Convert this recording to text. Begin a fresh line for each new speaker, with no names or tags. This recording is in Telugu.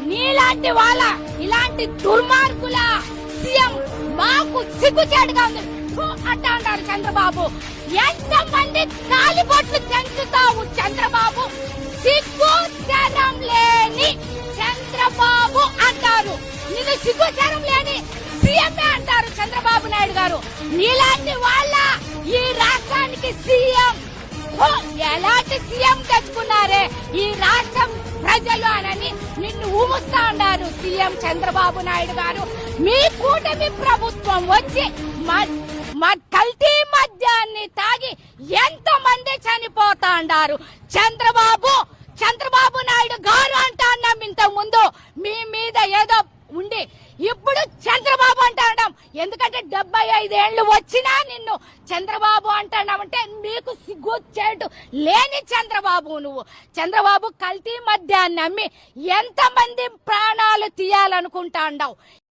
నీలాంటి వాళ్ళ ఇలాంటి దుర్మార్గుల సీఎం మాకు సిగ్గుచేటుగా ఉంది అంటా అంటారు చంద్రబాబు. ఎంత మంది కాలిబొట్లు చెంచుతావు చంద్రబాబు? సిగ్గు శరం లేని చంద్రబాబు అంటారు. నిన్ను సిగ్గు శరం లేని సీఎం అంటారు చంద్రబాబు నాయుడు గారు. నీలాంటి వాళ్ళ ఈ రాష్ట్రానికి సీఎం. ఎలాంటి సీఎం తెచ్చుకున్నారే ఈ రాష్ట్రం ప్రజలు అనని నిన్ను ఊముస్తా ఉన్నారు సీఎం చంద్రబాబు నాయుడు గారు. మీ కూటమి ప్రభుత్వం వచ్చి కల్తీ మద్యాన్ని తాగి ఎంతో మంది చనిపోతా ఉన్నారు. చంద్రబాబు నాయుడు గారు అంటా అన్నాం ఇంతకు ముందు మీ మీద ఏదో ఉండి, ఇప్పుడు చంద్రబాబు అంటాం. ఎందుకంటే 75 ఏళ్లు వచ్చినా నిన్ను చంద్రబాబు అంటున్నామంటే మీకు సిగ్గుచేటు లేని చంద్రబాబు నువ్వు. చంద్రబాబు కల్తీ మద్యాన్ని అమ్మి ఎంత మంది ప్రాణాలు తీయాలనుకుంటా ఉన్నావు.